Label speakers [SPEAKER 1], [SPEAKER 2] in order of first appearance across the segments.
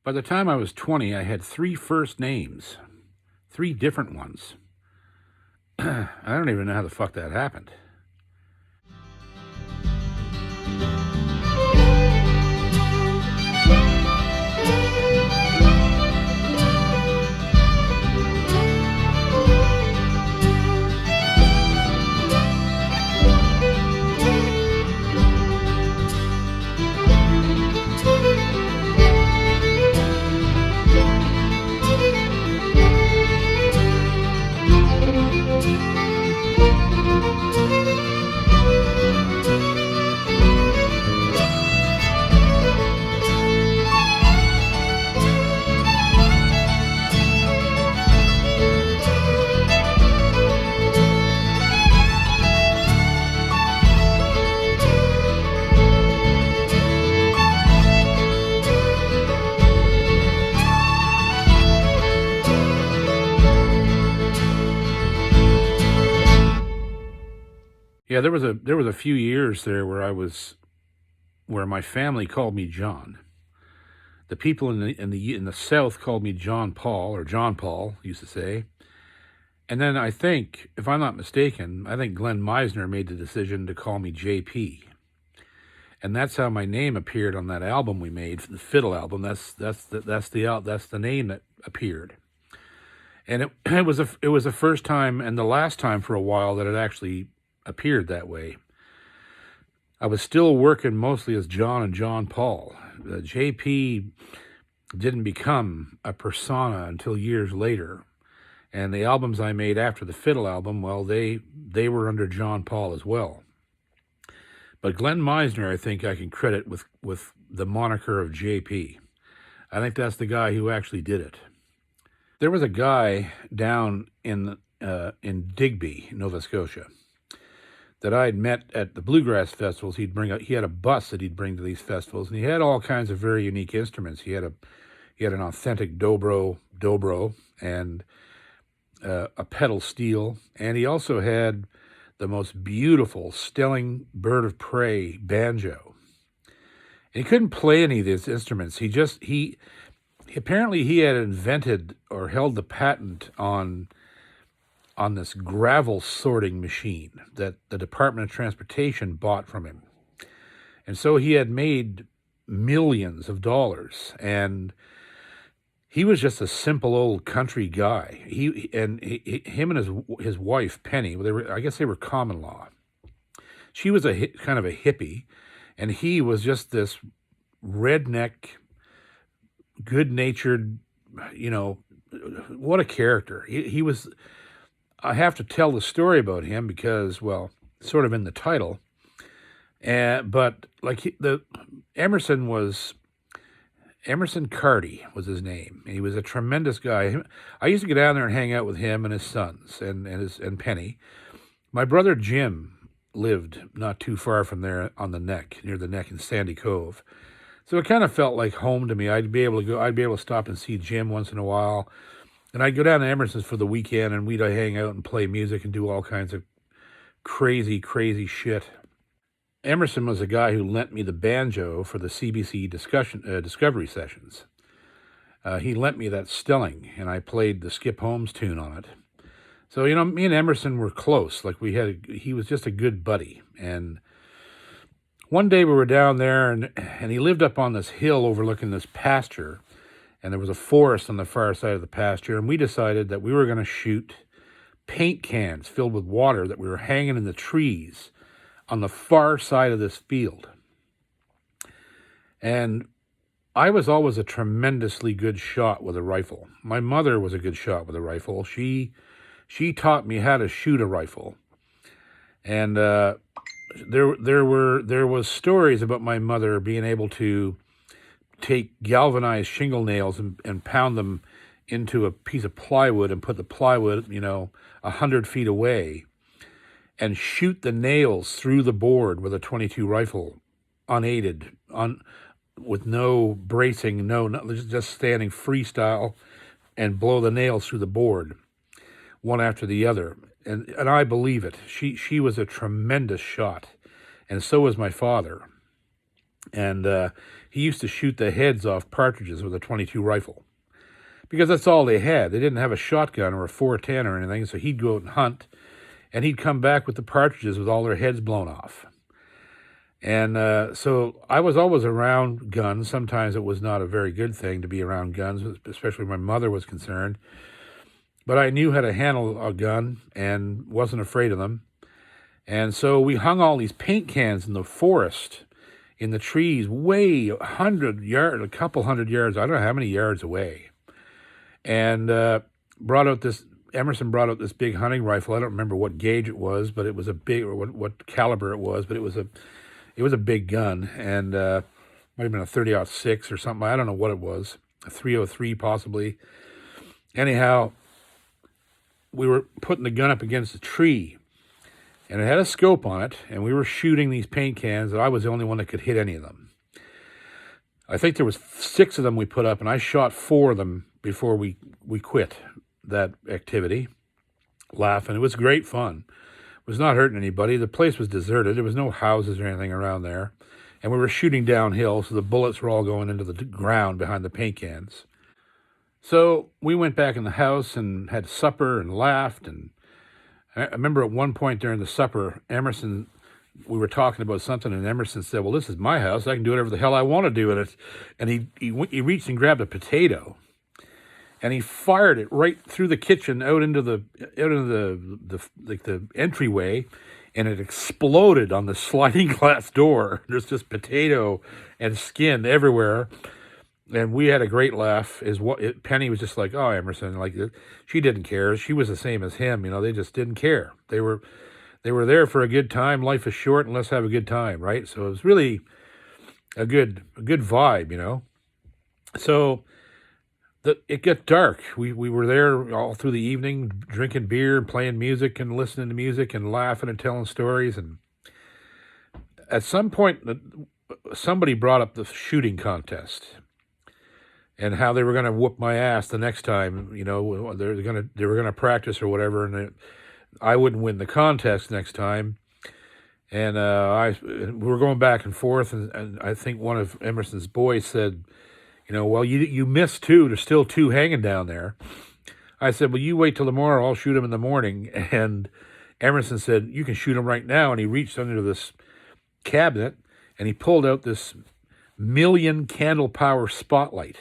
[SPEAKER 1] By the time I was 20, I had 3 first names, 3 different ones. I don't even know how the fuck that happened. Yeah, there was a few years there where my family called me John. The people in the South called me John Paul, or John Paul used to say. And then I think, if I'm not mistaken, I think Glenn Meisner made the decision to call me JP. And that's how my name appeared on that album we made, the Fiddle album. That's the name that appeared. And it was the first time and the last time for a while that it actually appeared that way. I was still working mostly as John and John Paul. JP didn't become a persona until years later. And the albums I made after the Fiddle album, well, they were under John Paul as well. But Glenn Meisner, I think I can credit with the moniker of JP. I think that's the guy who actually did it. There was a guy down in Digby, Nova Scotia, that I had met at the bluegrass festivals. He had a bus that he'd bring to these festivals, and he had all kinds of very unique instruments. He had an authentic dobro, and a pedal steel, and he also had the most beautiful Stelling bird of prey banjo. And he couldn't play any of these instruments. He apparently he had invented or held the patent on this gravel sorting machine that the Department of Transportation bought from him. And so he had made millions of dollars, and he was just a simple old country guy. Him and his wife Penny, I guess they were common law. She was kind of a hippie, and he was just this redneck, good-natured, what a character. He was. I have to tell the story about him because, well, sort of in the title. But like Emerson Carty was his name. He was a tremendous guy. I used to go down there and hang out with him and his sons and Penny. My brother Jim lived not too far from there on the neck, near the neck in Sandy Cove. So it kind of felt like home to me. I'd be able to stop and see Jim once in a while. And I'd go down to Emerson's for the weekend, and we'd hang out and play music and do all kinds of crazy, crazy shit. Emerson was a guy who lent me the banjo for the CBC discovery sessions. He lent me that Stelling, and I played the Skip Holmes tune on it. So, me and Emerson were close. Like he was just a good buddy. And one day we were down there, and he lived up on this hill overlooking this pasture. And there was a forest on the far side of the pasture, and we decided that we were going to shoot paint cans filled with water that we were hanging in the trees on the far side of this field. And I was always a tremendously good shot with a rifle. My mother was a good shot with a rifle. She taught me how to shoot a rifle. And there was stories about my mother being able to take galvanized shingle nails and pound them into a piece of plywood and put the plywood, 100 feet away, and shoot the nails through the board with a .22 rifle, unaided, with no bracing, just standing freestyle, and blow the nails through the board, one after the other. And I believe it. She was a tremendous shot, and so was my father. And he used to shoot the heads off partridges with a 22 rifle because that's all they had. They didn't have a shotgun or a 410 or anything, so he'd go out and hunt, and he'd come back with the partridges with all their heads blown off. And so I was always around guns. Sometimes it was not a very good thing to be around guns, especially when my mother was concerned. But I knew how to handle a gun and wasn't afraid of them. And so we hung all these paint cans in the forest, in the trees, way 100 yards, a couple hundred yards, I don't know how many yards away. And Emerson brought out this big hunting rifle. I don't remember what gauge it was, but it was a big, or what caliber it was, but it was a big gun, and might have been a 30-06 or something. I don't know what it was, a 303 possibly. Anyhow, we were putting the gun up against a tree, and it had a scope on it, and we were shooting these paint cans, and I was the only one that could hit any of them. I think there was 6 of them we put up, and I shot 4 of them before we quit that activity, laughing. It was great fun. It was not hurting anybody. The place was deserted. There was no houses or anything around there, and we were shooting downhill, so the bullets were all going into the ground behind the paint cans. So we went back in the house and had supper and laughed, and I remember at one point during the supper, we were talking about something, and Emerson said, well, this is my house. I can do whatever the hell I want to do in it. And he reached and grabbed a potato, and he fired it right through the kitchen out into the entryway, and it exploded on the sliding glass door. There's just potato and skin everywhere. And we had a great laugh. Penny was just like, oh, Emerson, like, she didn't care. She was the same as him. They just didn't care. They were there for a good time. Life is short, and let's have a good time, right? So it was really a good vibe, So it got dark. We were there all through the evening, drinking beer and playing music and listening to music and laughing and telling stories. And at some point, somebody brought up the shooting contest and how they were going to whoop my ass the next time. They were going to practice or whatever, and I wouldn't win the contest next time. And we were going back and forth, and I think one of Emerson's boys said, well, you missed 2. There's still 2 hanging down there. I said, well, you wait till tomorrow. I'll shoot them in the morning. And Emerson said, you can shoot them right now. And he reached under this cabinet, and he pulled out this 1,000,000 candle power spotlight.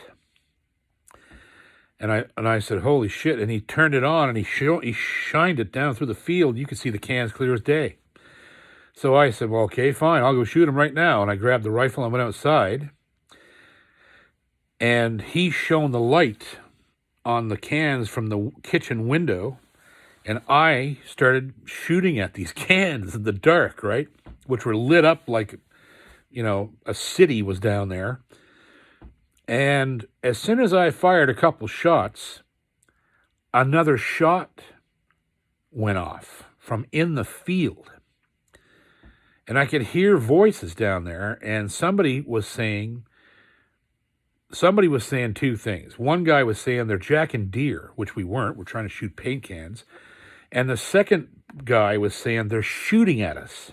[SPEAKER 1] And I said, holy shit. And he turned it on, and he shined it down through the field. You could see the cans clear as day. So I said, well, okay, fine. I'll go shoot them right now. And I grabbed the rifle and went outside. And he shone the light on the cans from the kitchen window, and I started shooting at these cans in the dark, right, which were lit up like, a city was down there. And as soon as I fired a couple shots, another shot went off from in the field. And I could hear voices down there, and somebody was saying 2 things. One guy was saying they're jacking deer, which we weren't. We're trying to shoot paint cans. And the second guy was saying they're shooting at us,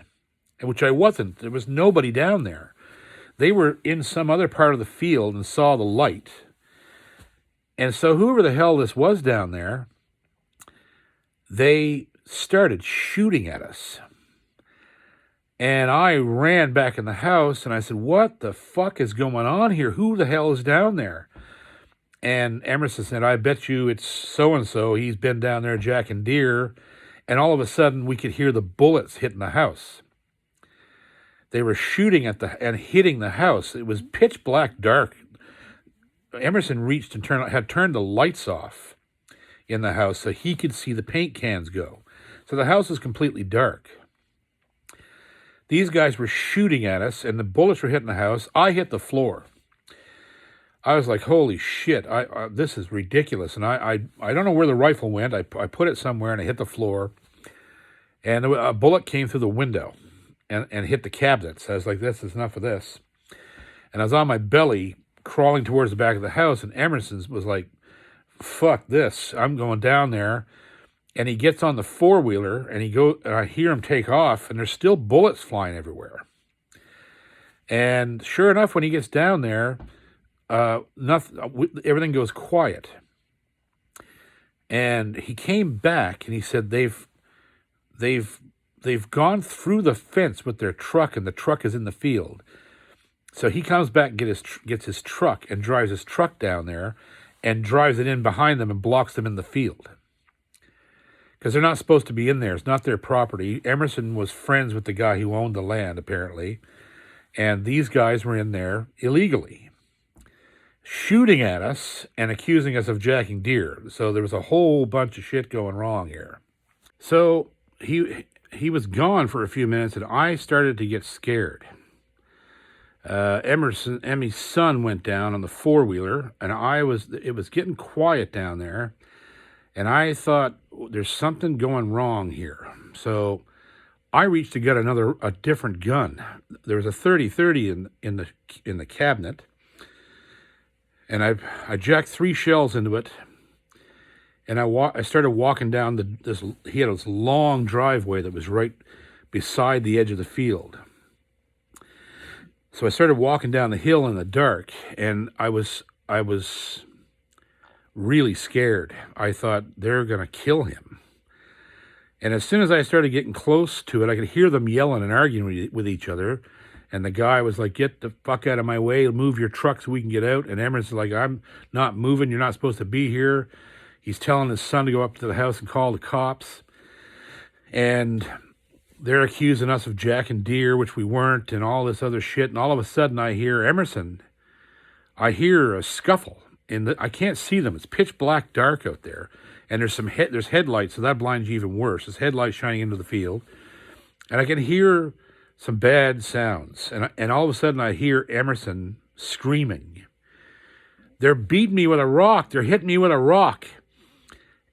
[SPEAKER 1] which I wasn't. There was nobody down there. They were in some other part of the field and saw the light. And so whoever the hell this was down there, they started shooting at us. And I ran back in the house, and I said, what the fuck is going on here? Who the hell is down there? And Emerson said, I bet you it's so-and-so. He's been down there jacking deer. And all of a sudden, we could hear the bullets hitting the house. They were shooting at and hitting the house. It was pitch black dark. Emerson reached and had turned the lights off in the house so he could see the paint cans go. So the house was completely dark. These guys were shooting at us, and the bullets were hitting the house. I hit the floor. I was like, holy shit, this is ridiculous. And I don't know where the rifle went. I put it somewhere, and I hit the floor. And a bullet came through the window and hit the cabinets. I was like, this is enough of this. And I was on my belly, crawling towards the back of the house, and Emerson was like, fuck this. I'm going down there. And he gets on the four-wheeler, and I hear him take off, and there's still bullets flying everywhere. And sure enough, when he gets down there, everything goes quiet. And he came back and he said they've gone through the fence with their truck, and the truck is in the field. So he comes back and gets his truck and drives his truck down there and drives it in behind them and blocks them in the field. Because they're not supposed to be in there. It's not their property. Emerson was friends with the guy who owned the land, apparently. And these guys were in there illegally, shooting at us and accusing us of jacking deer. So there was a whole bunch of shit going wrong here. So he was gone for a few minutes, and I started to get scared. Emmy's son went down on the four-wheeler, and it was getting quiet down there, and I thought, there's something going wrong here. So I reached to get a different gun. There was a 30-30 in the cabinet, and I jacked 3 shells into it, and I started walking down he had this long driveway that was right beside the edge of the field. So I started walking down the hill in the dark, and I was really scared. I thought, they're going to kill him. And as soon as I started getting close to it, I could hear them yelling and arguing with each other. And the guy was like, get the fuck out of my way, move your truck so we can get out. And Emerson's like, I'm not moving, you're not supposed to be here. He's telling his son to go up to the house and call the cops. And they're accusing us of jacking deer, which we weren't, and all this other shit. And all of a sudden I hear Emerson. I hear a scuffle. I can't see them. It's pitch black dark out there. And there's headlights, so that blinds you even worse. There's headlights shining into the field. And I can hear some bad sounds. And all of a sudden I hear Emerson screaming. They're beating me with a rock. They're hitting me with a rock.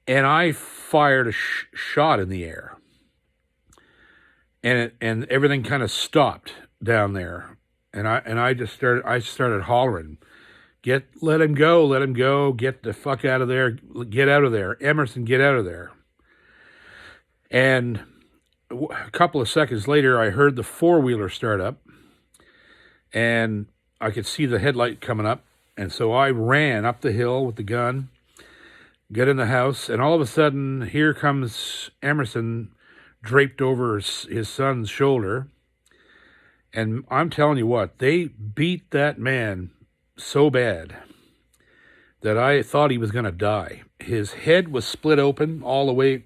[SPEAKER 1] And I fired a shot in the air. And everything kind of stopped down there. And I started hollering, let him go, get the fuck out of there, get out of there, Emerson, get out of there. And a couple of seconds later, I heard the four-wheeler start up, and I could see the headlight coming up, and so I ran up the hill with the gun, got in the house, and all of a sudden, here comes Emerson draped over his son's shoulder. And I'm telling you what, they beat that man so bad that I thought he was going to die. His head was split open all the way,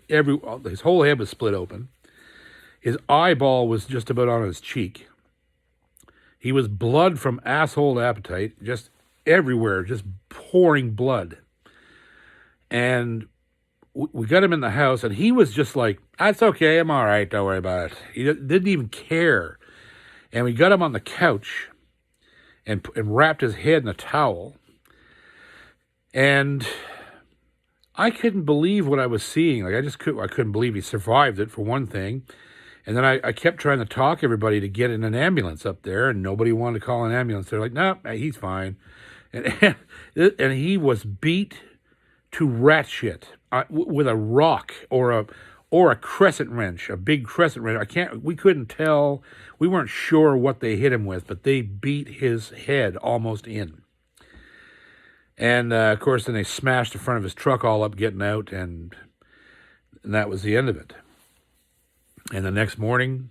[SPEAKER 1] his whole head was split open. His eyeball was just about on his cheek. He was blood from asshole to appetite, just everywhere, just pouring blood. And we got him in the house, and he was just like, that's okay, I'm all right, don't worry about it. He didn't even care. And we got him on the couch and wrapped his head in a towel. And I couldn't believe what I was seeing. I couldn't believe he survived it, for one thing. And then I kept trying to talk everybody to get in an ambulance up there, and nobody wanted to call an ambulance. They're like, no, he's fine. And he was to rat shit with a rock or a crescent wrench, a big crescent wrench. We couldn't tell. We weren't sure what they hit him with, but they beat his head almost in. And of course, then they smashed the front of his truck all up getting out, and that was the end of it. And the next morning,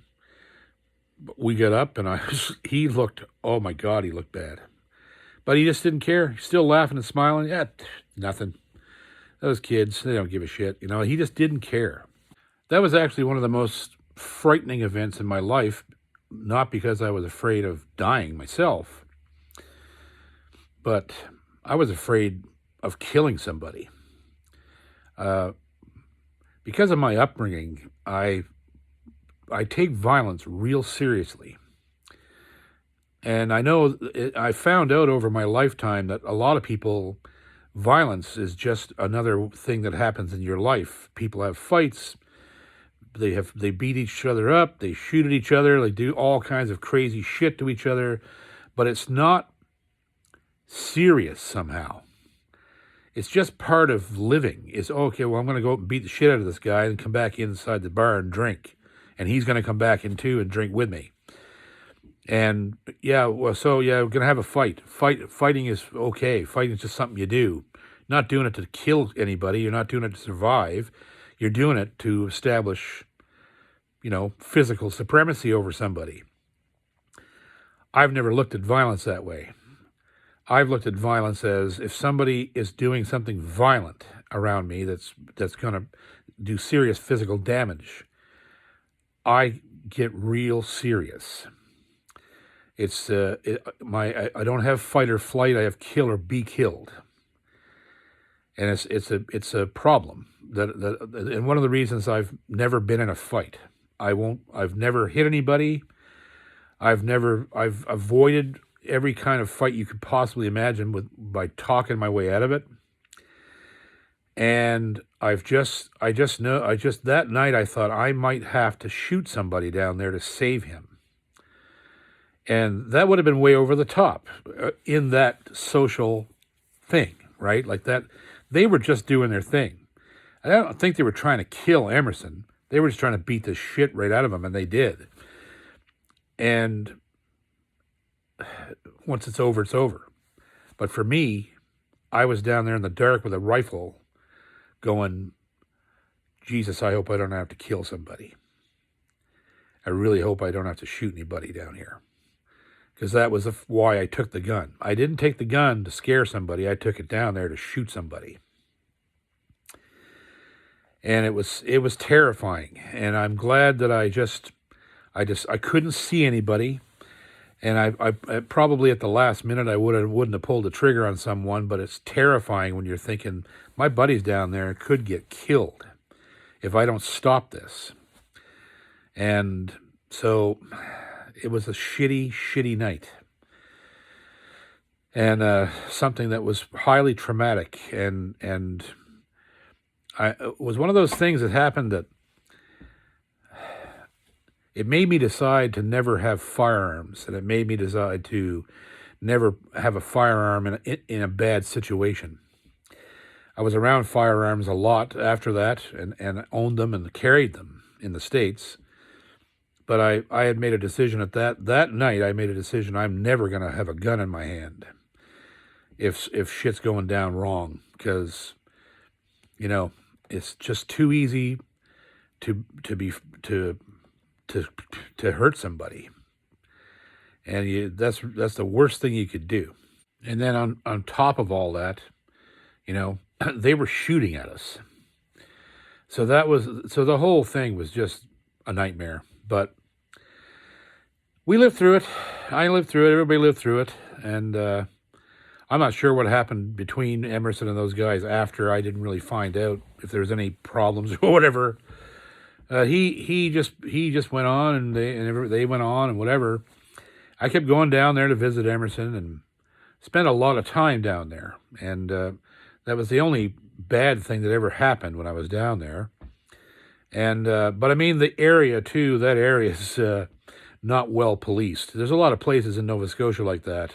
[SPEAKER 1] we got up, and he looked, oh my God, he looked bad. But he just didn't care. He's still laughing and smiling. Yeah, nothing. Those kids, they don't give a shit. He just didn't care. That was actually one of the most frightening events in my life, not because I was afraid of dying myself, but I was afraid of killing somebody. Because of my upbringing, I take violence real seriously. And I found out over my lifetime that a lot of people, violence is just another thing that happens in your life. People have fights. They beat each other up. They shoot at each other. They do all kinds of crazy shit to each other. But it's not serious somehow. It's just part of living. It's, okay, well, I'm going to go beat the shit out of this guy and come back inside the bar and drink. And he's going to come back in too and drink with me. And yeah, well, so yeah, we're gonna have a fight. Fighting is okay. Fighting is just something you do. Not doing it to kill anybody. You're not doing it to survive. You're doing it to establish, physical supremacy over somebody. I've never looked at violence that way. I've looked at violence as if somebody is doing something violent around me that's going to do serious physical damage, I get real serious. It's I don't have fight or flight. I have kill or be killed, and it's a problem and one of the reasons I've never been in a fight. I've never hit anybody. I've avoided every kind of fight you could possibly imagine by talking my way out of it. And I just that night I thought I might have to shoot somebody down there to save him. And that would have been way over the top in that social thing, right? Like that, they were just doing their thing. I don't think they were trying to kill Emerson. They were just trying to beat the shit right out of him, and they did. And once it's over, it's over. But for me, I was down there in the dark with a rifle going, Jesus, I hope I don't have to kill somebody. I really hope I don't have to shoot anybody down here. Because that was why I took the gun. I didn't take the gun to scare somebody. I took it down there to shoot somebody. And it was terrifying. And I'm glad that I couldn't see anybody. And I probably at the last minute I wouldn't have pulled the trigger on someone, but it's terrifying when you're thinking, my buddy's down there could get killed if I don't stop this. And so it was a shitty night. And something that was highly traumatic. And it was one of those things that happened that it made me decide to never have firearms, and it made me decide to never have a firearm in a bad situation. I was around firearms a lot after that, and owned them and carried them in the States. But I had made a decision at that night. I made a decision I'm never going to have a gun in my hand if shit's going down wrong, because it's just too easy to hurt somebody, and that's the worst thing you could do. And then on top of all that, they were shooting at us. So the whole thing was just a nightmare. But we lived through it. I lived through it. Everybody lived through it. And I'm not sure what happened between Emerson and those guys after. I didn't really find out if there was any problems or whatever. He just went on, and they went on, and whatever. I kept going down there to visit Emerson and spent a lot of time down there. And that was the only bad thing that ever happened when I was down there. And but I mean, the area too. That area is not well policed. There's a lot of places in Nova Scotia like that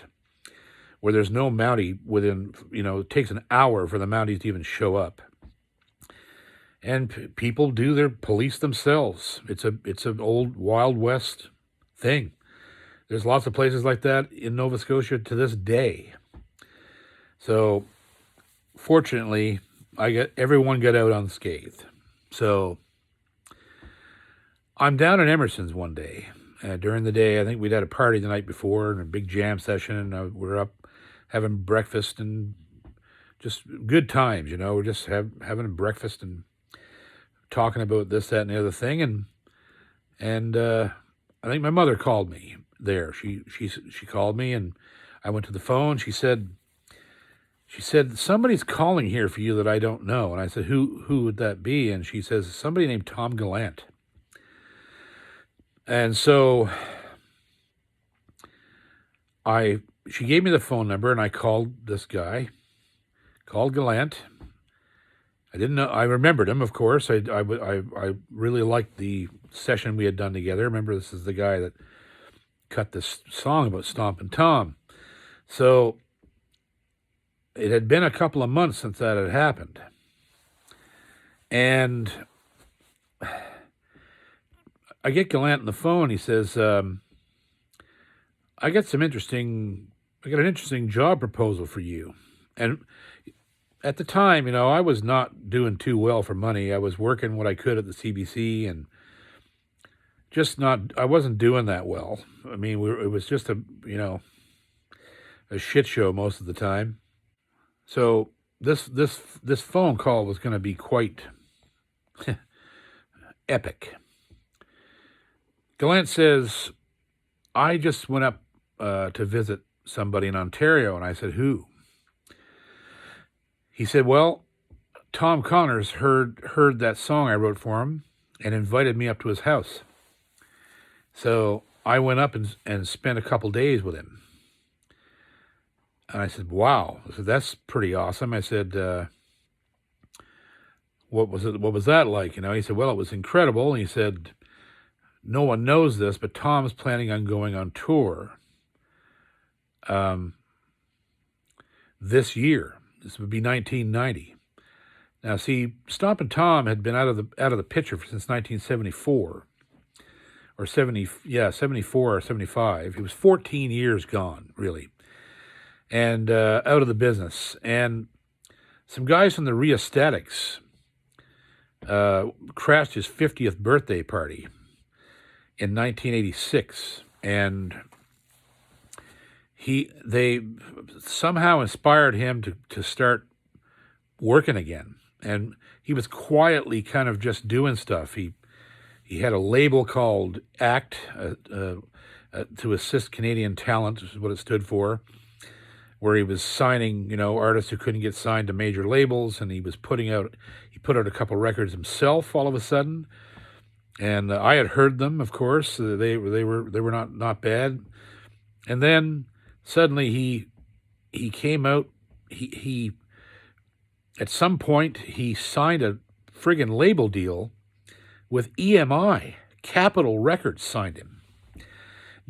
[SPEAKER 1] where there's no Mountie within. It takes an hour for the Mounties to even show up. And people do their police themselves. It's an old Wild West thing. There's lots of places like that in Nova Scotia to this day. So, fortunately, everyone got out unscathed. So, I'm down in Emerson's one day. During the day, I think we'd had a party the night before and a big jam session. And we're up having breakfast and just good times, We're just having breakfast and talking about this, that, and the other thing, and I think my mother called me there. She called me, and I went to the phone. She said somebody's calling here for you that I don't know, and I said who would that be? And she says somebody named Tom Gallant. And so she gave me the phone number, and I called this guy, called Gallant. I didn't know. I remembered him, of course. I really liked the session we had done together. Remember, this is the guy that cut this song about Stompin' Tom. So it had been a couple of months since that had happened. And I get Gallant on the phone. He says, I got an interesting job proposal for you. And at the time, I was not doing too well for money. I was working what I could at the CBC and I wasn't doing that well. I mean, it was just a shit show most of the time. So this phone call was going to be quite epic. Gallant says, I just went up to visit somebody in Ontario, and I said, who? He said, well, Tom Connors heard that song I wrote for him and invited me up to his house. So I went up and spent a couple days with him. And I said, wow. I said, that's pretty awesome. I said, what was that like? He said, well, it was incredible. And he said, no one knows this, but Tom's planning on going on tour this year. This would be 1990. Now, see, Stompin' Tom had been out of the picture since 1974, or 74 or 75. He was 14 years gone, really, and out of the business. And some guys from the Rheostatics crashed his 50th birthday party in 1986, and they somehow inspired him to start working again. And he was quietly kind of just doing stuff. He had a label called ACT, to Assist Canadian Talent, is what it stood for, where he was signing, artists who couldn't get signed to major labels, and he put out a couple records himself all of a sudden. And I had heard them, of course. They were not bad. And then suddenly he came out. He at some point he signed a friggin' label deal with EMI. Capitol Records signed him.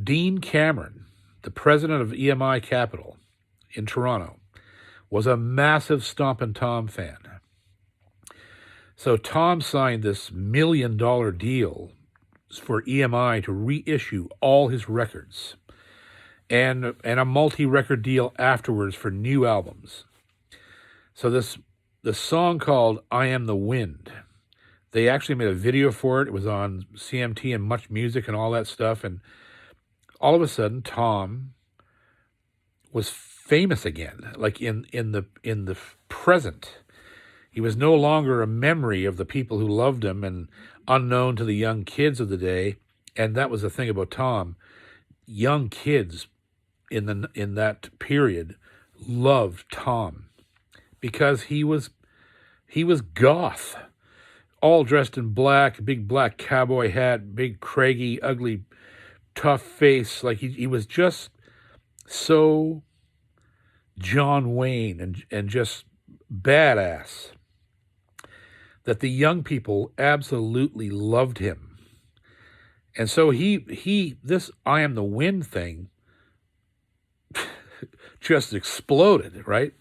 [SPEAKER 1] Dean Cameron, the president of EMI Capitol in Toronto, was a massive Stompin' Tom fan. So Tom signed this $1 million deal for EMI to reissue all his records, and a multi-record deal afterwards for new albums. So the song called I Am the Wind, they actually made a video for it. It was on CMT and Much Music and all that stuff. And all of a sudden, Tom was famous again, like in the present. He was no longer a memory of the people who loved him and unknown to the young kids of the day. And that was the thing about Tom. Young kids in that period loved Tom because he was goth, all dressed in black, big black cowboy hat, big craggy, ugly, tough face. Like he was just so John Wayne and just badass that the young people absolutely loved him. And so this I Am the Wind thing just exploded, right?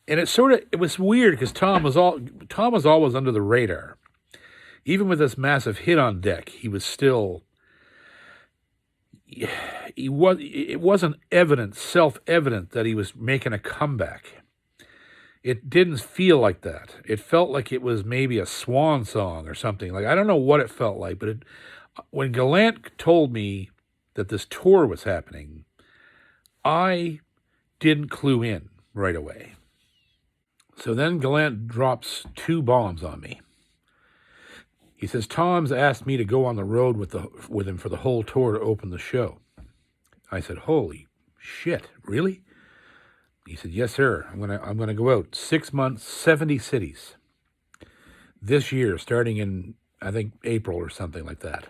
[SPEAKER 1] And it was weird because Tom was always under the radar. Even with this massive hit on deck, he was still, it wasn't self-evident that he was making a comeback. It didn't feel like that. It felt like it was maybe a swan song or something. Like, I don't know what it felt like, but when Gallant told me that this tour was happening, I didn't clue in right away. So then Gallant drops 2 bombs on me. He says, Tom's asked me to go on the road with him for the whole tour to open the show. I said, holy shit, really? He said, yes, sir. I'm gonna go out 6 months, 70 cities this year, starting in, I think, April or something like that.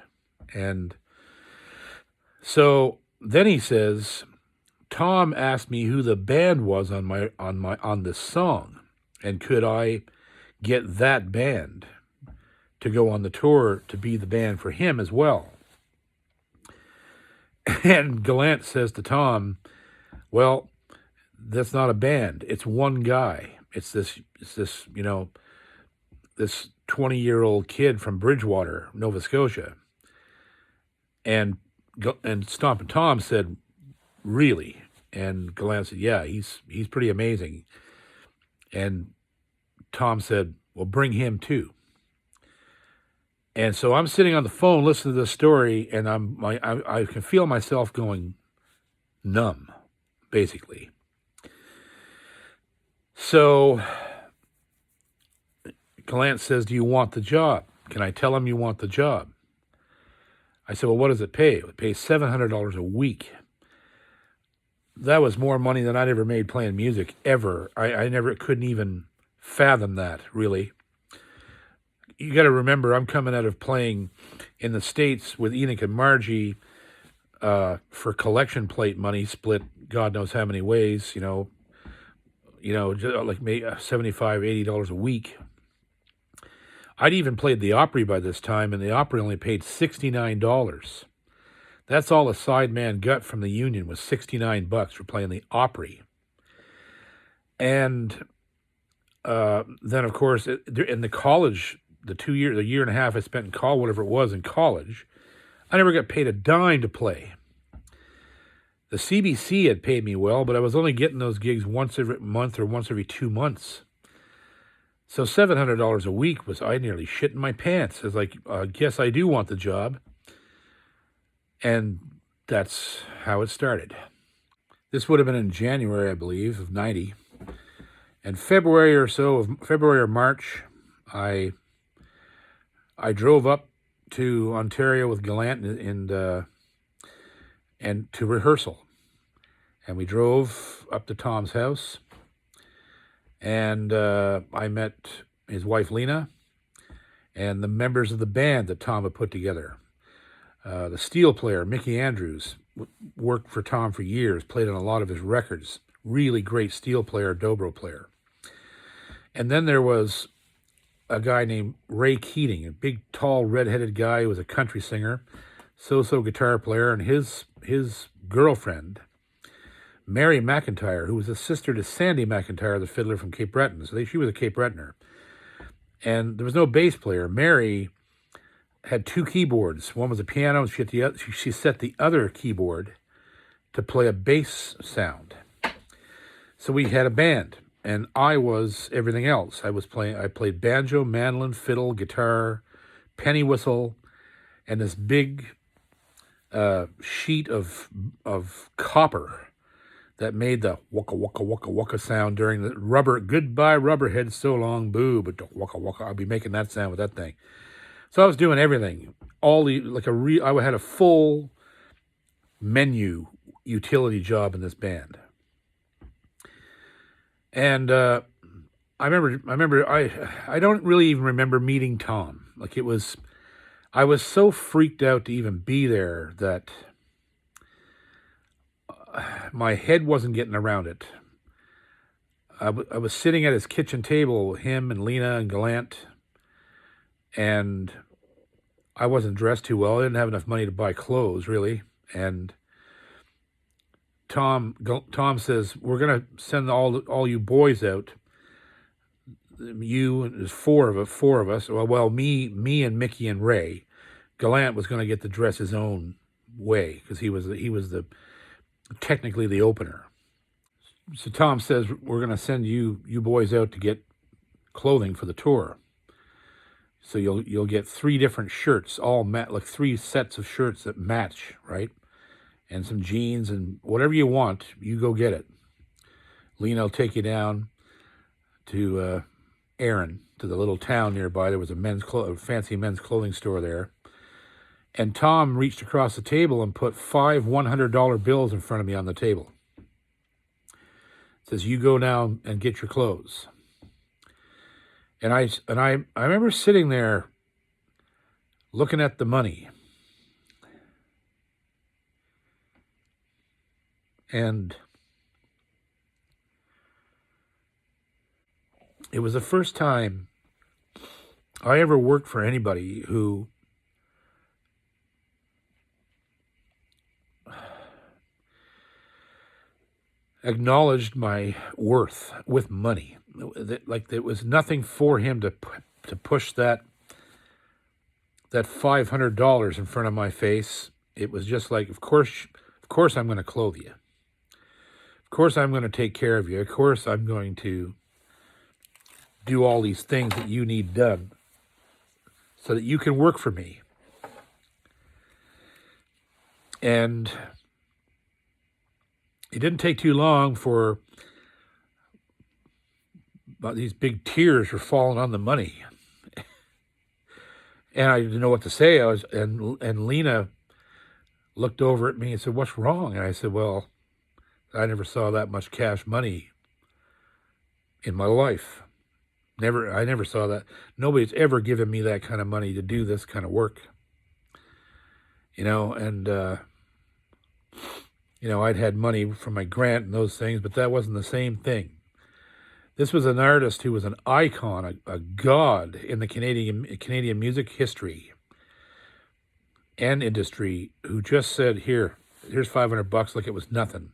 [SPEAKER 1] And so then he says, Tom asked me who the band was on this song, and could I get that band to go on the tour to be the band for him as well. And Gallant says to Tom, well, that's not a band. It's one guy. It's this 20-year-old kid from Bridgewater, Nova Scotia. And And Stompin' Tom said, really? And Gallant said, yeah, he's pretty amazing. And Tom said, well, bring him too. And so I'm sitting on the phone listening to this story, and I can feel myself going numb, basically. So Gallant says, do you want the job? Can I tell him you want the job? I said, well, what does it pay? It pays $700 a week. That was more money than I'd ever made playing music, ever. I never couldn't even fathom that, really. You got to remember, I'm coming out of playing in the States with Enoch and Margie for collection plate money, split God knows how many ways, like maybe $75, $80 a week. I'd even played the Opry by this time, and the Opry only paid $69. That's all a sideman got from the union was $69 for playing the Opry. And then, of course, in the college, the year and a half I spent in college, whatever it was in college, I never got paid a dime to play. The CBC had paid me well, but I was only getting those gigs once every month or once every 2 months. So $700 a week I nearly shit in my pants. I was like, I guess I do want the job. And that's how it started. This would have been in January, I believe, of 90. And February or March, I drove up to Ontario with Gallant and to rehearsal. And we drove up to Tom's house. And I met his wife, Lena, and the members of the band that Tom had put together. The steel player, Mickey Andrews, worked for Tom for years, played on a lot of his records. Really great steel player, dobro player. And then there was a guy named Ray Keating, a big, tall, red-headed guy who was a country singer, so-so guitar player, and his girlfriend, Mary McIntyre, who was a sister to Sandy McIntyre, the fiddler from Cape Breton. So she was a Cape Bretoner. And there was no bass player. Mary had 2 keyboards. One was a piano, and she set the other keyboard to play a bass sound. So we had a band, and I was everything else. I played banjo, mandolin, fiddle, guitar, penny whistle, and this big sheet of copper that made the waka waka waka waka sound during the goodbye rubberhead, so long, boo, but waka waka. I'll be making that sound with that thing. So I was doing everything. I had a full menu utility job in this band. And I don't really even remember meeting Tom. I was so freaked out to even be there that my head wasn't getting around it. I was sitting at his kitchen table, him and Lena and Gallant, and I wasn't dressed too well. I didn't have enough money to buy clothes, really. And Tom says, we're going to send all you boys out. You, there's four of us. Well, me and Mickey and Ray. Gallant was going to get to dress his own way because he was technically the opener. So Tom says, we're going to send you boys out to get clothing for the tour. So you'll get 3 different shirts, all like 3 sets of shirts that match, right? And some jeans and whatever you want, you go get it. Lena will take you down to Erin, to the little town nearby. There was a fancy men's clothing store there. And Tom reached across the table and put 5 $100 bills in front of me on the table. Says, you go now and get your clothes. And I remember sitting there looking at the money. And it was the first time I ever worked for anybody who acknowledged my worth with money. Like there was nothing for him to push that $500 in front of my face It was just like, of course I'm going to clothe you. Of course I'm going to take care of you. Of course I'm going to do all these things that you need done so that you can work for me. And it didn't take too long for these big tears were falling on the money. And I didn't know what to say. And Lena looked over at me and said, "What's wrong?" And I said, "Well, I never saw that much cash money in my life. I never saw that. Nobody's ever given me that kind of money to do this kind of work. And I'd had money from my grant and those things, but that wasn't the same thing. This was an artist who was an icon, a god in the Canadian music history and industry, who just said, here's $500 like it was nothing.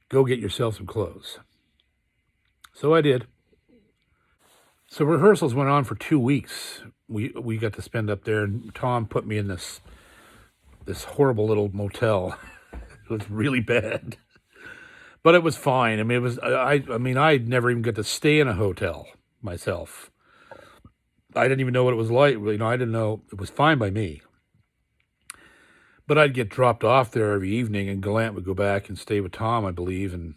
[SPEAKER 1] Go get yourself some clothes." So I did. So rehearsals went on for 2 weeks. We got to spend up there, and Tom put me in this horrible little motel. It was really bad, but it was fine. I mean, I'd never even got to stay in a hotel myself. I didn't even know what it was like. I didn't know. It was fine by me. But I'd get dropped off there every evening, and Gallant would go back and stay with Tom, I believe, and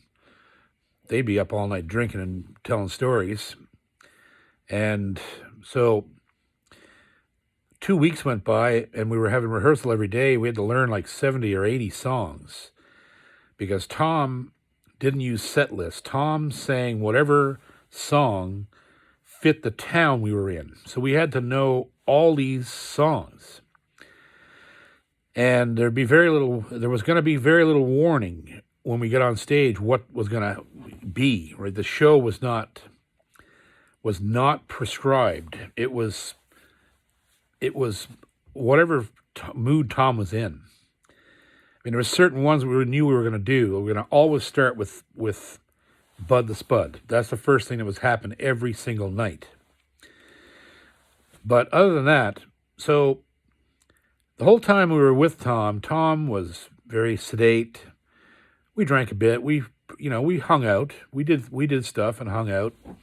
[SPEAKER 1] they'd be up all night drinking and telling stories. And so 2 weeks went by, and we were having rehearsal every day. We had to learn like 70 or 80 songs because Tom didn't use set lists. Tom sang whatever song fit the town we were in. So we had to know all these songs. And there was going to be very little warning when we got on stage what was going to be, right? The show was not prescribed. It was whatever mood Tom was in. I mean, there were certain ones we knew we were going to do. We were going to always start with Bud the Spud. That's the first thing that was happening every single night. But other than that, so the whole time we were with Tom was very sedate. We drank a bit. We hung out. We did stuff and hung out. I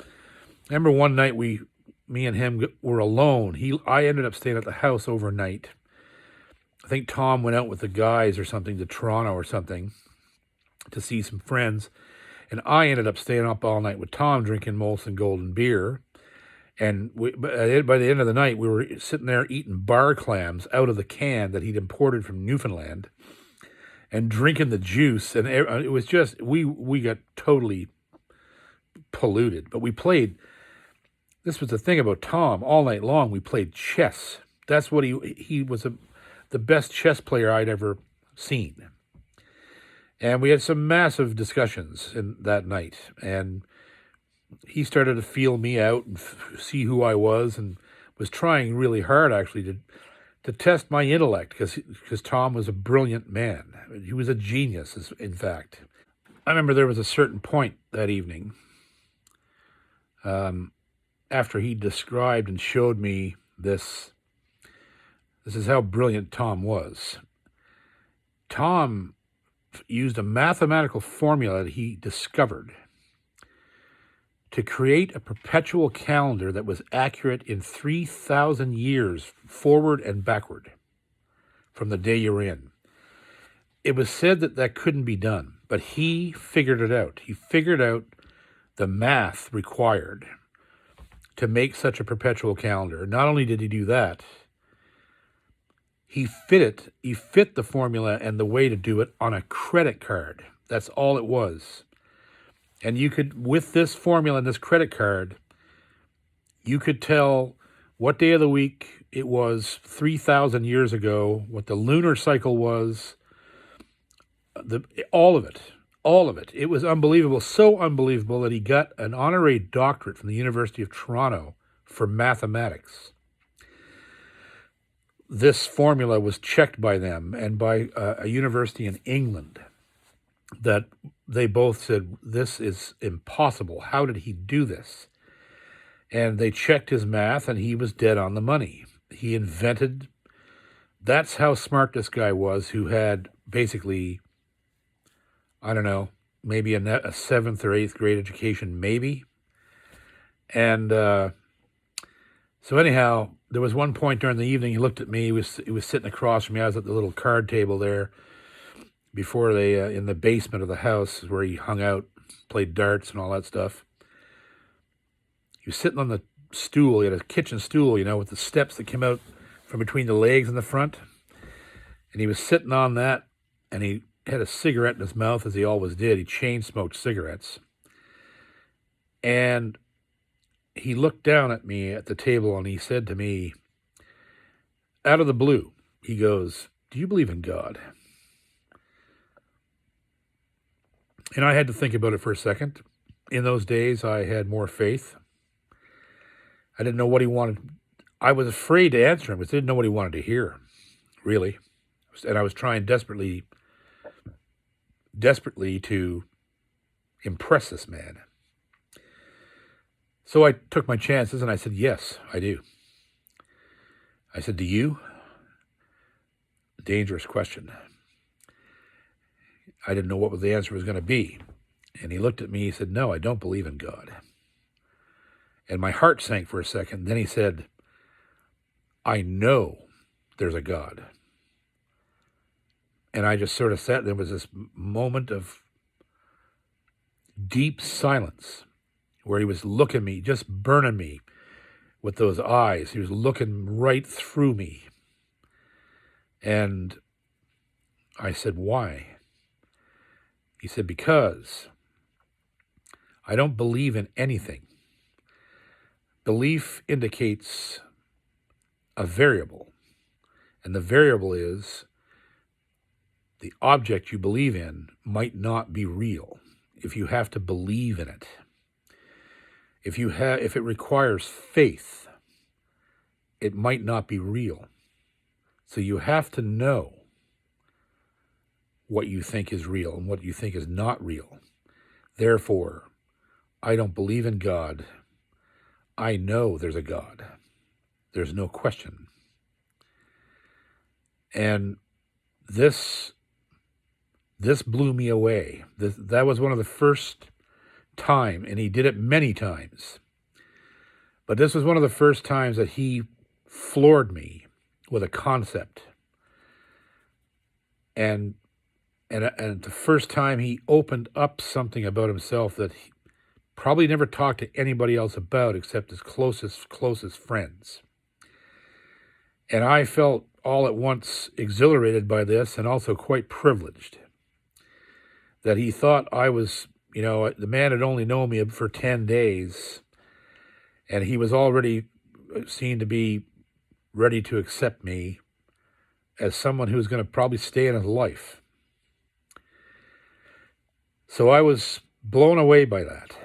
[SPEAKER 1] remember one night me and him were alone. I ended up staying at the house overnight. I think Tom went out with the guys or something to Toronto or something to see some friends. And I ended up staying up all night with Tom drinking Molson Golden beer. And by the end of the night, we were sitting there eating bar clams out of the can that he'd imported from Newfoundland and drinking the juice. And it was just, we got totally polluted. But we played, this was the thing about Tom, all night long we played chess. That's what he was the best chess player I'd ever seen. And we had some massive discussions in that night. And he started to feel me out and see who I was, and was trying really hard actually to test my intellect because Tom was a brilliant man. He was a genius, in fact. I remember there was a certain point that evening after he described and showed me this is how brilliant Tom was. Tom used a mathematical formula that he discovered to create a perpetual calendar that was accurate in 3,000 years forward and backward from the day you're in. It was said that couldn't be done, but he figured it out. He figured out the math required to make such a perpetual calendar. Not only did he do that, he fit the formula and the way to do it on a credit card. That's all it was. And you could, with this formula and this credit card, you could tell what day of the week it was 3,000 years ago, what the lunar cycle was, all of it. It was unbelievable, so unbelievable that he got an honorary doctorate from the University of Toronto for mathematics. This formula was checked by them and by a university in England that they both said, this is impossible. How did he do this? And they checked his math, and he was dead on the money. He invented That's how smart this guy was, who had basically, I don't know, maybe a seventh or eighth grade education, maybe. And so anyhow, there was one point during the evening, he looked at me. He was sitting across from me. I was at the little card table there before they, in the basement of the house where he hung out, played darts and all that stuff. He was sitting on the stool. He had a kitchen stool, with the steps that came out from between the legs in the front. And he was sitting on that, and he had a cigarette in his mouth, as he always did. He chain smoked cigarettes. And he looked down at me at the table, and he said to me, out of the blue, he goes, "Do you believe in God?" And I had to think about it for a second. In those days, I had more faith. I didn't know what he wanted. I was afraid to answer him because I didn't know what he wanted to hear, really. And I was trying desperately to impress this man. So I took my chances and I said, "Yes, I do." I said, "Do you?" Dangerous question. I didn't know what the answer was going to be. And he looked at me, he said, "No, I don't believe in God." And my heart sank for a second. Then he said, "I know there's a God." And I just sort of sat there. There was this moment of deep silence where he was looking at me, just burning me with those eyes. He was looking right through me. And I said, "Why?" He said, "Because I don't believe in anything. Belief indicates a variable, and the variable is the object you believe in might not be real if you have to believe in it. If it requires faith, it might not be real. So you have to know what you think is real and what you think is not real. Therefore, I don't believe in God. I know there's a God. There's no question." And this blew me away. That was one of the first time, and he did it many times. But this was one of the first times that he floored me with a concept. And the first time he opened up something about himself that he probably never talked to anybody else about except his closest friends. And I felt all at once exhilarated by this and also quite privileged that he thought I was, the man had only known me for 10 days, and he was already seen to be ready to accept me as someone who's going to probably stay in his life. So I was blown away by that.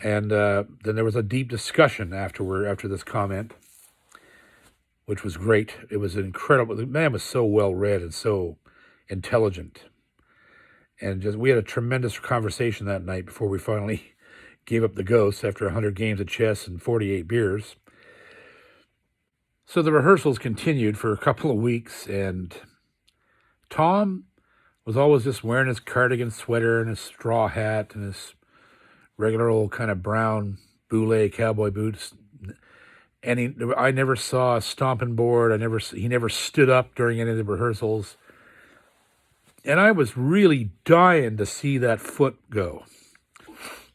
[SPEAKER 1] And then there was a deep discussion after this comment, which was great. It was incredible. The man was so well read and so intelligent. And we had a tremendous conversation that night before we finally gave up the ghost after 100 games of chess and 48 beers. So the rehearsals continued for a couple of weeks, and Tom was always just wearing his cardigan sweater and his straw hat and his regular old kind of brown boule cowboy boots. And I never saw a stomping board. He never stood up during any of the rehearsals. And I was really dying to see that foot go.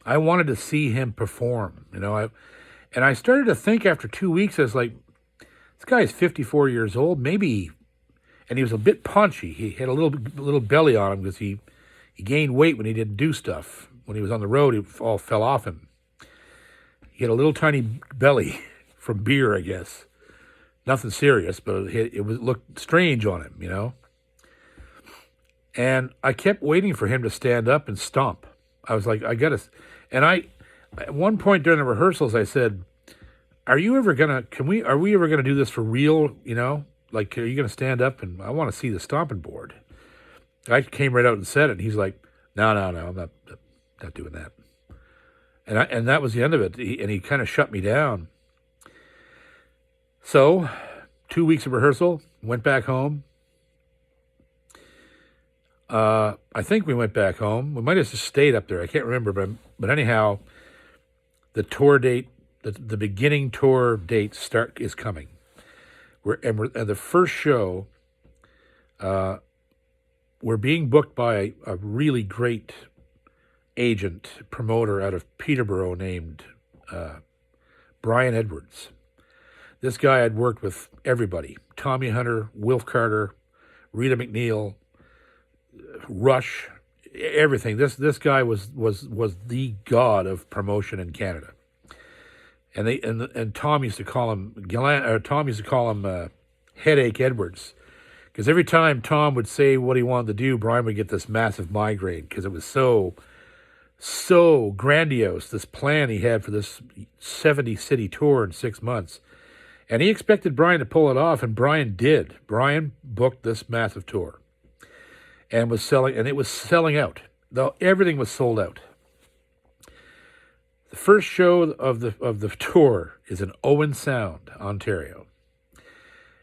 [SPEAKER 1] I wanted to see him perform, and I started to think after 2 weeks, I was like, this guy's 54 years old, maybe, and he was a bit punchy. He had a little belly on him because he gained weight when he didn't do stuff. When he was on the road, it all fell off him. He had a little tiny belly from beer, I guess. Nothing serious, but it looked strange on him, And I kept waiting for him to stand up and stomp. I was like, I gotta. And at one point during the rehearsals, I said, are we ever gonna do this for real? Like, are you gonna stand up? And I want to see the stomping board. I came right out and said it. And he's like, no, I'm not doing that. And that was the end of it. He kind of shut me down. So 2 weeks of rehearsal, went back home, I think we went back home. We might have just stayed up there. I can't remember, but anyhow, the tour date, the beginning tour date is coming. And the first show, we're being booked by a really great agent promoter out of Peterborough named Brian Edwards. This guy had worked with everybody: Tommy Hunter, Wilf Carter, Rita McNeil, Rush, everything. This guy was the god of promotion in Canada. And Tom used to call him Headache Edwards, because every time Tom would say what he wanted to do, Brian would get this massive migraine because it was so grandiose, this plan he had for this 70-city tour in 6 months. And he expected Brian to pull it off, and Brian did. Brian booked this massive tour and it was selling out. Though everything was sold out. The first show of the tour is in Owen Sound, Ontario.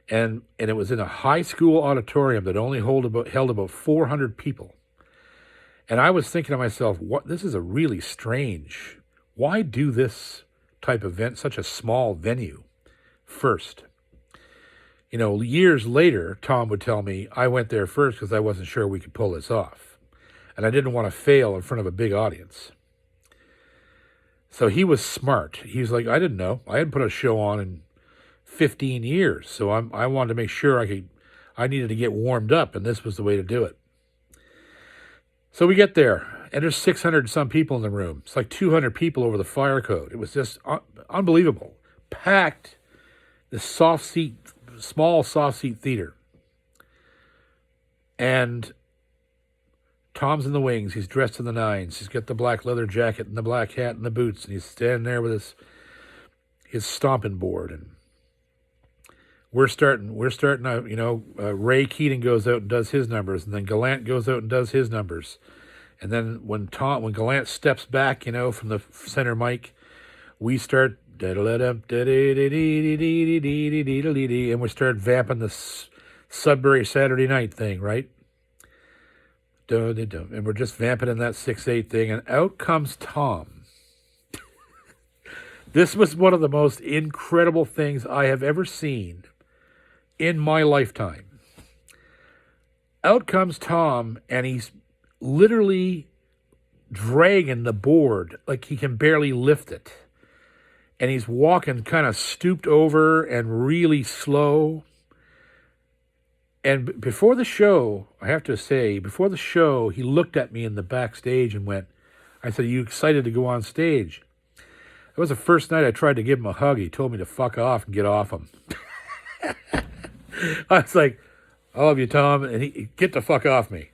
[SPEAKER 1] And it was in a high school auditorium that only held about 400 people. And I was thinking to myself, this is a really strange, why do this type of event, such a small venue first? Years later, Tom would tell me, I went there first because I wasn't sure we could pull this off. And I didn't want to fail in front of a big audience. So he was smart. He was like, I didn't know. I hadn't put a show on in 15 years. So I wanted to make sure I needed to get warmed up, and this was the way to do it. So we get there, and there's 600 some people in the room. It's like 200 people over the fire code. It was just unbelievable. Packed, this small soft seat theater. And Tom's in the wings. He's dressed in the nines. He's got the black leather jacket and the black hat and the boots, and he's standing there with his Stompin board. And we're starting. Ray Keating goes out and does his numbers, and then Gallant goes out and does his numbers, and then when Gallant steps back, from the center mic, we start and we start vamping the Sudbury Saturday Night thing, right? And we're just vamping in that 6/8 thing, and out comes Tom. This was one of the most incredible things I have ever seen in my lifetime. Out comes Tom, and he's literally dragging the board like he can barely lift it. And he's walking kind of stooped over and really slow. And before the show, I have to say, he looked at me in the backstage and went, I said, "Are you excited to go on stage?" It was the first night I tried to give him a hug. He told me to fuck off and get off him. I was like, "I love you, Tom," and he get the fuck off me.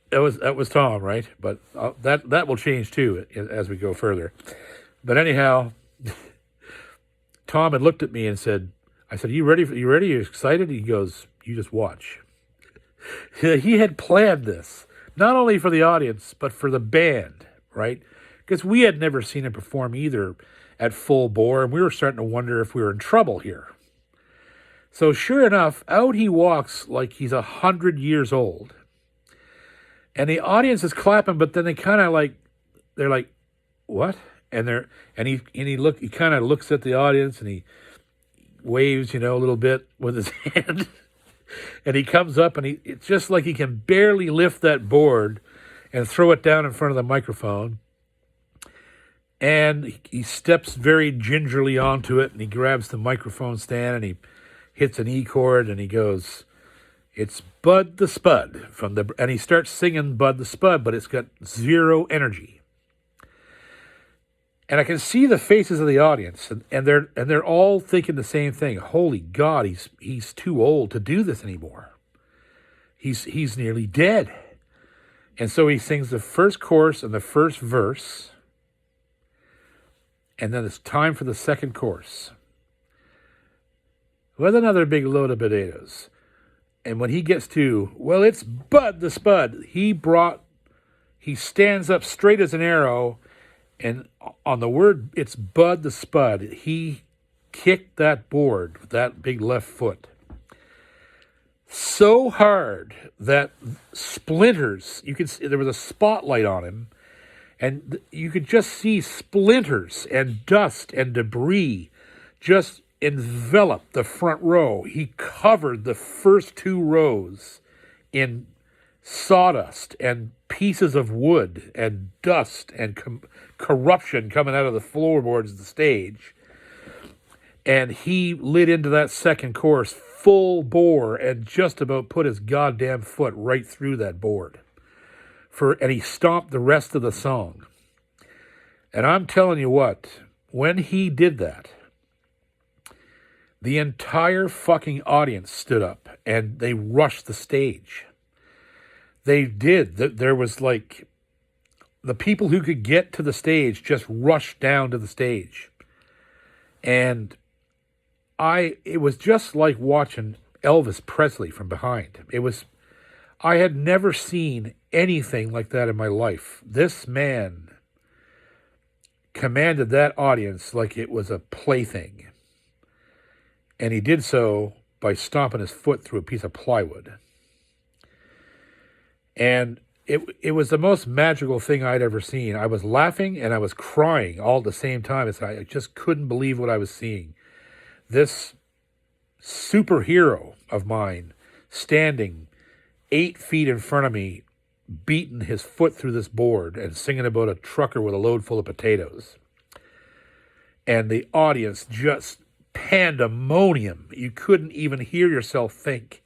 [SPEAKER 1] That was Tom, right? But that will change too as we go further. But anyhow, Tom had looked at me and said, I said, "You ready? You ready? You excited?" He goes, "You just watch." He had planned this, not only for the audience, but for the band, right? Because we had never seen him perform either at full bore, and we were starting to wonder if we were in trouble here. So sure enough, out he walks like he's 100 years old. And the audience is clapping, but then they kind of they're like, "What?" And he kind of looks at the audience and he waves, a little bit with his hand. And he comes up and it's just like he can barely lift that board and throw it down in front of the microphone. And he steps very gingerly onto it, and he grabs the microphone stand and he hits an E chord, and he goes, "It's Bud the Spud," and he starts singing Bud the Spud, but it's got zero energy. And I can see the faces of the audience, and they're all thinking the same thing. Holy God, he's too old to do this anymore. He's nearly dead. And so he sings the first chorus and the first verse, and then it's time for the second chorus with another big load of potatoes. And when he gets to, "Well, it's Bud the Spud," he stands up straight as an arrow, and on the word, "It's Bud the Spud," he kicked that board with that big left foot. so hard that splinters, you could see, there was a spotlight on him, and you could just see splinters and dust and debris just envelop the front row. He covered the first two rows in sawdust and pieces of wood and dust and corruption coming out of the floorboards of the stage. And he lit into that second chorus full bore and just about put his goddamn foot right through that board. And he stomped the rest of the song. And I'm telling you what, when he did that, the entire fucking audience stood up and they rushed the stage. They did. There was like, the people who could get to the stage just rushed down to the stage. And it was just like watching Elvis Presley from behind. I had never seen anything like that in my life. This man commanded that audience like it was a plaything. And he did so by stomping his foot through a piece of plywood. And it was the most magical thing I'd ever seen. I was laughing and I was crying all at the same time. I just couldn't believe what I was seeing. This superhero of mine standing 8 feet in front of me, beating his foot through this board and singing about a trucker with a load full of potatoes. And the audience just pandemonium. You couldn't even hear yourself think.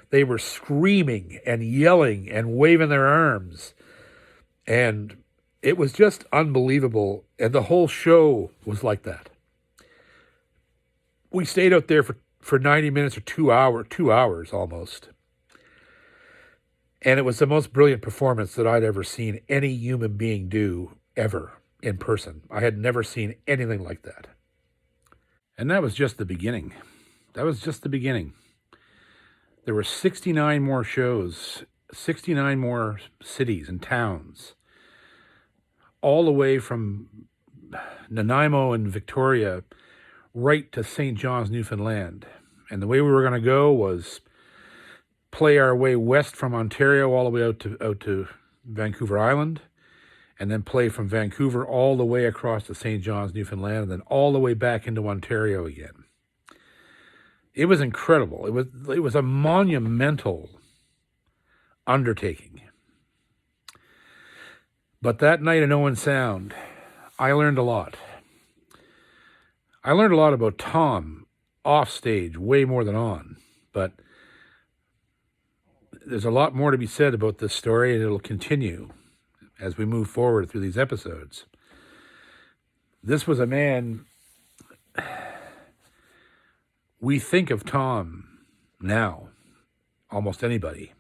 [SPEAKER 1] They were screaming and yelling and waving their arms. And it was just unbelievable. And the whole show was like that. We stayed out there for 90 minutes or 2 hours almost. And it was the most brilliant performance that I'd ever seen any human being do ever in person. I had never seen anything like that. And that was just the beginning. That was just the beginning. There were 69 more shows, 69 more cities and towns, all the way from Nanaimo and Victoria right to St. John's, Newfoundland. And the way we were going to go was play our way west from Ontario all the way out to Vancouver Island, and then play from Vancouver all the way across to St. John's, Newfoundland, and then all the way back into Ontario again. It was incredible. It was a monumental undertaking. But that night in Owen Sound, I learned a lot. I learned a lot about Tom off stage, way more than on. But there's a lot more to be said about this story, and it'll continue as we move forward through these episodes. This was a man. We think of Tom now, almost anybody,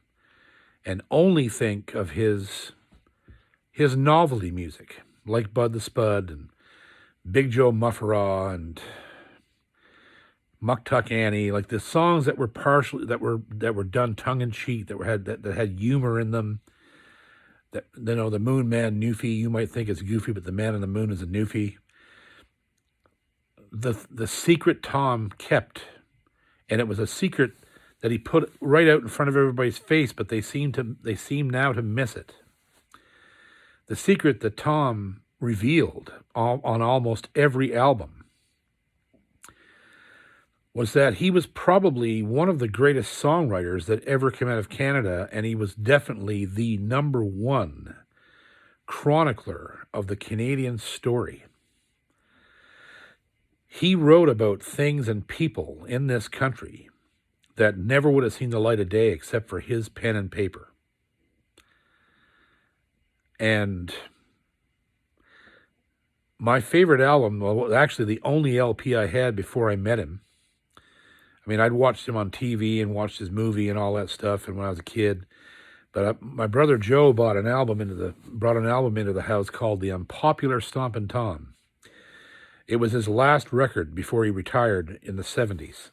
[SPEAKER 1] and only think of his novelty music, like Bud the Spud and Big Joe Mufferaw and Muck Tuck Annie, like the songs that were done tongue in cheek, that had humor in them. That, you know, the Moon Man Newfie, you might think it's goofy, but the Man in the Moon is a Newfie. The secret Tom kept, and it was a secret that he put right out in front of everybody's face, but they seem now to miss it. The secret that Tom revealed on almost every album was that he was probably one of the greatest songwriters that ever came out of Canada, and he was definitely the number one chronicler of the Canadian story. He wrote about things and people in this country that never would have seen the light of day except for his pen and paper. And my favorite album, well, actually the only LP I had before I met him. I mean, I'd watched him on TV and watched his movie and all that stuff, and when I was a kid. But my brother Joe brought an album into the house called The Unpopular Stompin' Tom. It was his last record before he retired in the 70s.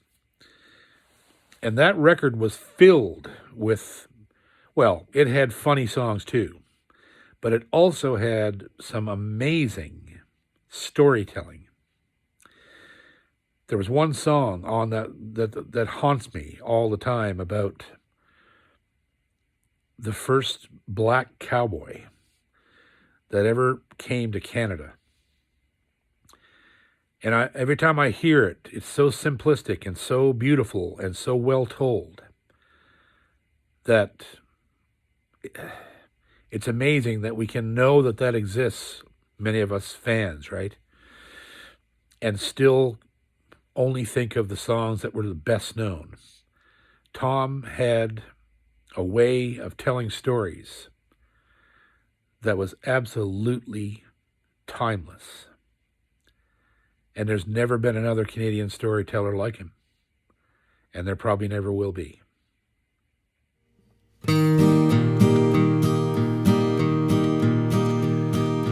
[SPEAKER 1] And that record was filled with, well, it had funny songs too, but it also had some amazing storytelling. There was one song on that haunts me all the time about the first black cowboy that ever came to Canada. And every time I hear it, it's so simplistic and so beautiful and so well told that it's amazing that we can know that exists, many of us fans, right? And still only think of the songs that were the best known. Tom had a way of telling stories that was absolutely timeless. And there's never been another Canadian storyteller like him. And there probably never will be.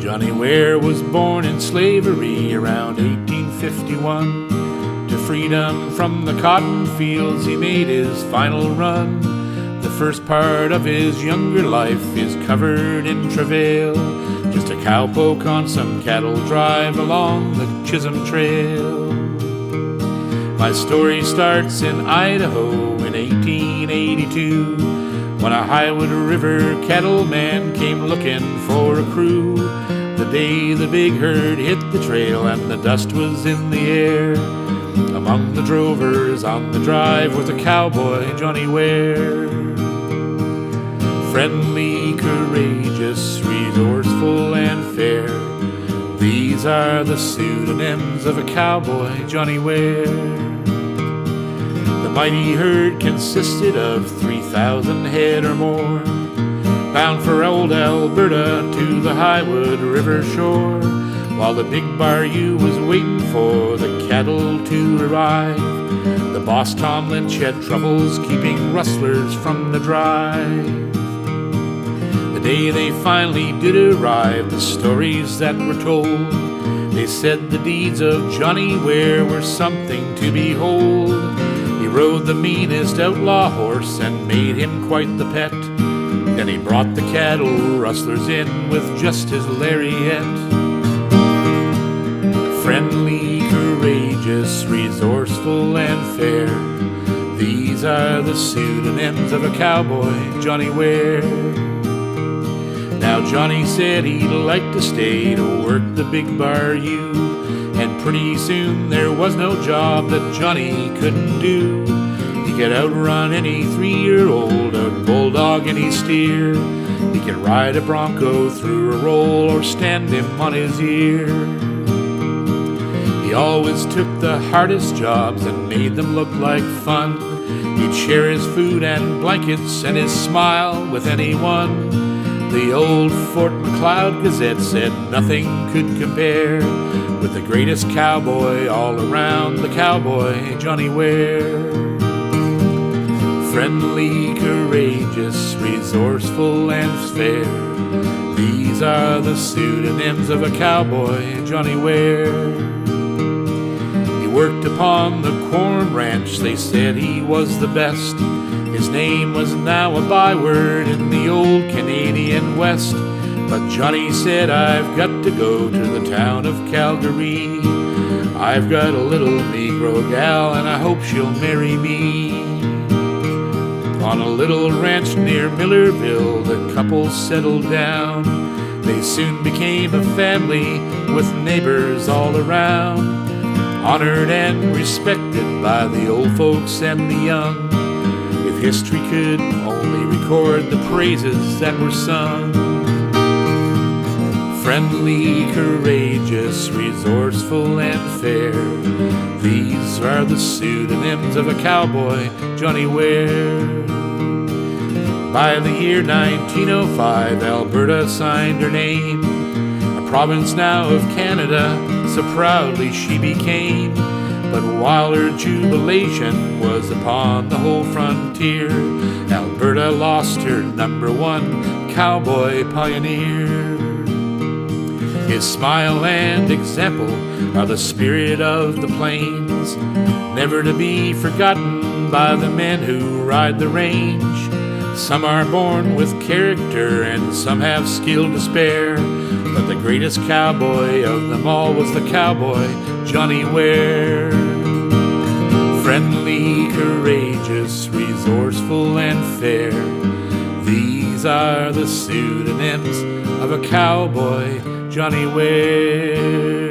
[SPEAKER 1] Johnny Ware was born in slavery around 1851. To freedom from the cotton fields he made his final run. The first part of his younger life is covered in travail, just a cowpoke on some cattle drive along the Chisholm Trail. My story starts in Idaho in 1882, when a Highwood River cattleman came looking for a crew. The day the big herd hit the trail and the dust was in the air, among the drovers on the drive was a cowboy, Johnny Ware. Friendly, courageous, resourceful, and fair, these are the pseudonyms of a cowboy, Johnny Ware. The mighty herd consisted of 3,000 head or more, bound for old Alberta to the Highwood River shore, while the big bayou was waiting for the cattle to arrive. The boss Tom Lynch had troubles keeping rustlers from the drive. The day they finally did arrive, the stories that were told, they said the deeds of Johnny Ware were something to behold. He rode the meanest outlaw horse and made him quite the pet. Then he brought the cattle rustlers in with just his lariat. Friendly, courageous, resourceful, and fair, these are the pseudonyms of a cowboy, Johnny Ware. Now Johnny said he'd like to stay to work the big bayou, and pretty soon there was no job that Johnny couldn't do. He could outrun any 3-year-old, outbulldog any steer. He could ride a bronco through a roll or stand him on his ear. He always took the hardest jobs and made them look like fun. He'd share his food and blankets and his smile with anyone. The old Fort McLeod Gazette said nothing could compare with the greatest cowboy all around, the cowboy, Johnny Ware. Friendly, courageous, resourceful, and fair, these are the pseudonyms of a cowboy, Johnny Ware. He worked upon the corn ranch, they said he was the best. His name was now a byword in the old Canadian West. But Johnny said, I've got to go to the town of Calgary. I've got a little Negro gal and I hope she'll marry me. On a little ranch near Millerville, the couple settled down. They soon became a family with neighbors all around, honored and respected by the old folks and the young. If history could only record the praises that were sung. Friendly, courageous, resourceful, and fair, these are the pseudonyms of a cowboy, Johnny Ware. By the year 1905, Alberta signed her name, a province now of Canada, so proudly she became. But while her jubilation was upon the whole frontier, Alberta lost her #1 cowboy pioneer. His smile and example are the spirit of the plains, never to be forgotten by the men who ride the range. Some are born with character and some have skill to spare, but the greatest cowboy of them all was the cowboy, Johnny Ware. Friendly, courageous, resourceful, and fair. These are the pseudonyms of a cowboy, Johnny Ware.